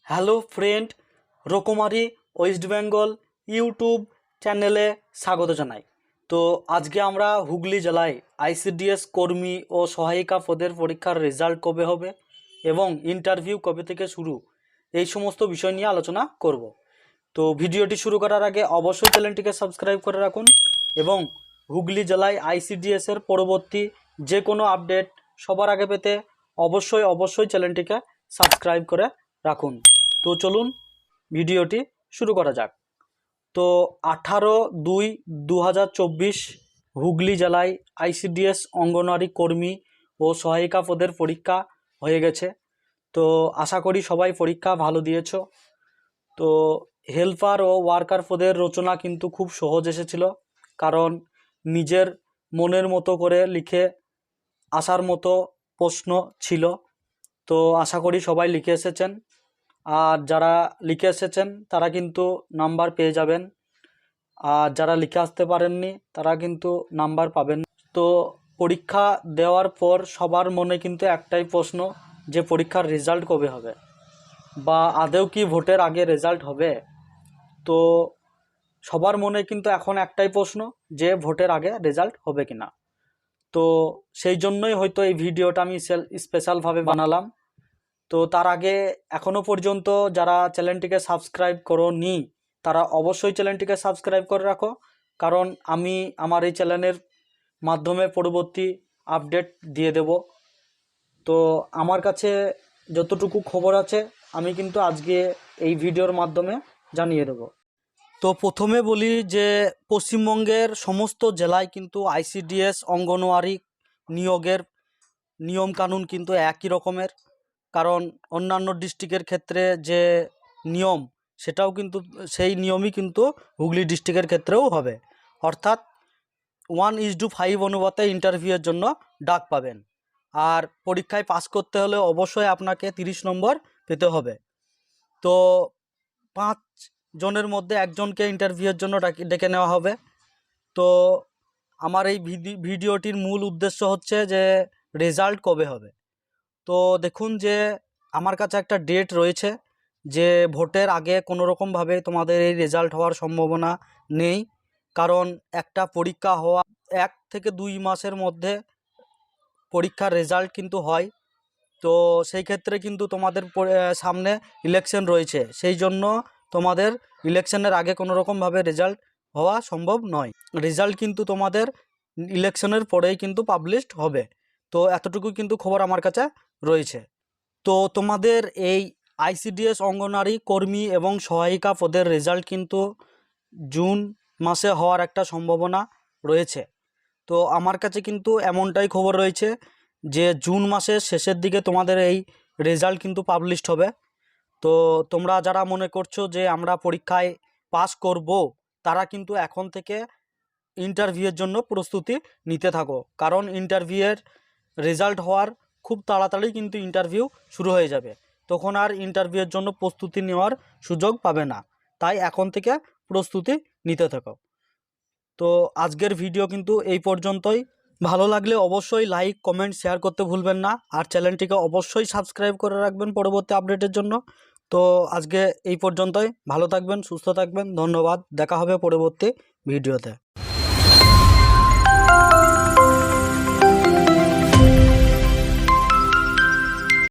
Hello friend, রকমারি West Bengal YouTube চ্যানেলে স্বাগত জানাই। তো আজকে আমরা হুগলি জেলায় আইসিডিএস কর্মী ও সহায়িকা পদের পরীক্ষার রেজাল্ট কবে হবে এবং ইন্টারভিউ কবে থেকে শুরু, এই সমস্ত বিষয় নিয়ে আলোচনা করব। তো ভিডিওটি শুরু করার আগে অবশ্যই চ্যানেলটিকে সাবস্ক্রাইব করে রাখুন এবং হুগলি জেলায় আইসিডিএসের পরবর্তী যে কোনো আপডেট সবার আগে পেতে অবশ্যই চ্যানেলটিকে সাবস্ক্রাইব করে রাখুন। তো চলুন ভিডিওটি শুরু করা যাক। তো 18/2/2024 হুগলি জেলায় আইসিডিএস অঙ্গনওয়াড়ি কর্মী ও সহায়িকা পদের পরীক্ষা হয়ে গেছে। তো আশা করি সবাই পরীক্ষা ভালো দিয়েছ। তো হেল্পার ও ওয়ার্কার পদের রচনা কিন্তু খুব সহজ এসেছিল, কারণ নিজের মনের মতো করে লিখে আসার মতো প্রশ্ন ছিল। তো আশা করি সবাই লিখে এসেছেন, আর যারা লিখে এসেছেন তারা কিন্তু নাম্বার পেয়ে যাবেন, আর যারা লিখে আসতে পারেননি তারা কিন্তু নাম্বার পাবেন। তো পরীক্ষা দেওয়ার পর সবার মনে কিন্তু একটাই প্রশ্ন, যে পরীক্ষার রেজাল্ট কবে হবে, বা আদৌ কি ভোটের আগে রেজাল্ট হবে। তো সবার মনে কিন্তু এখন একটাই প্রশ্ন, যে ভোটের আগে রেজাল্ট হবে কি না। তো সেই জন্যই হয়তো এই ভিডিওটা আমি স্পেশালভাবে বানালাম। তো তার আগে এখনও পর্যন্ত যারা চ্যানেলটিকে সাবস্ক্রাইব করোনি তারা অবশ্যই চ্যানেলটিকে সাবস্ক্রাইব করে রাখো, কারণ আমি আমার এই চ্যানেলের মাধ্যমে পরবর্তী আপডেট দিয়ে দেব। তো আমার কাছে যতটুকু খবর আছে আমি কিন্তু আজকে এই ভিডিওর মাধ্যমে জানিয়ে দেব। তো প্রথমে বলি যে পশ্চিমবঙ্গের সমস্ত জেলায় কিন্তু আইসিডিএস অঙ্গনওয়াড়ি নিয়োগের নিয়মকানুন কিন্তু একই রকমের, কারণ অন্যান্য ডিস্ট্রিক্টের ক্ষেত্রে যে নিয়ম সেটাও কিন্তু সেই নিয়মই কিন্তু হুগলি ডিস্ট্রিক্টের ক্ষেত্রেও হবে। অর্থাৎ 1:5 অনুপাতে ইন্টারভিউয়ের জন্য ডাক পাবেন, আর পরীক্ষায় পাস করতে হলে অবশ্যই আপনাকে 30 নম্বর পেতে হবে। তো 5 জনের মধ্যে একজনকে ইন্টারভিউয়ের জন্য ডেকে নেওয়া হবে। তো আমার এই ভিডিওটির মূল উদ্দেশ্য হচ্ছে যে রেজাল্ট কবে হবে। তো দেখুন যে আমার কাছে একটা ডেট রয়েছে, যে ভোটের আগে কোনো রকমভাবে তোমাদের এই রেজাল্ট হওয়ার সম্ভাবনা নেই, কারণ একটা পরীক্ষা হওয়া 1 থেকে 2 মাসের মধ্যে পরীক্ষার রেজাল্ট কিন্তু হয়। তো সেই ক্ষেত্রে কিন্তু তোমাদের সামনে ইলেকশন রয়েছে, সেই জন্য তোমাদের ইলেকশনের আগে কোনো রকমভাবে রেজাল্ট হওয়া সম্ভব নয়। রেজাল্ট কিন্তু তোমাদের ইলেকশনের পরেই কিন্তু পাবলিশড হবে। তো এতটুকু কিন্তু খবর আমার কাছে রয়েছে। তো তোমাদের এই আইসিডিএস অঙ্গনওয়াড়ি কর্মী এবং সহায়িকা পদের রেজাল্ট কিন্তু জুন মাসে হওয়ার একটা সম্ভাবনা রয়েছে। তো আমার কাছে কিন্তু এমনটাই খবর রয়েছে যে জুন মাসের শেষের দিকে তোমাদের এই রেজাল্ট কিন্তু পাবলিশড হবে। তো তোমরা যারা মনে করছো যে আমরা পরীক্ষায় পাস করব, তারা কিন্তু এখন থেকে ইন্টারভিউয়ের জন্য প্রস্তুতি নিতে থাকো, কারণ ইন্টারভিউয়ের রেজাল্ট হওয়ার খুব তাড়াতাড়ি কিন্তু ইন্টারভিউ শুরু হয়ে যাবে, তখন আর ইন্টারভিউয়ের জন্য প্রস্তুতি নেওয়ার সুযোগ পাবে না। তাই এখন থেকে প্রস্তুতি নিতে থাকো। তো আজকের ভিডিও কিন্তু এই পর্যন্তই। ভালো লাগলে অবশ্যই লাইক কমেন্ট শেয়ার করতে ভুলবেন না, আর চ্যানেলটিকে অবশ্যই সাবস্ক্রাইব করে রাখবেন পরবর্তী আপডেটের জন্য। তো আজকে এই পর্যন্তই। ভালো থাকবেন, সুস্থ থাকবেন, ধন্যবাদ। দেখা হবে পরবর্তী ভিডিওতে।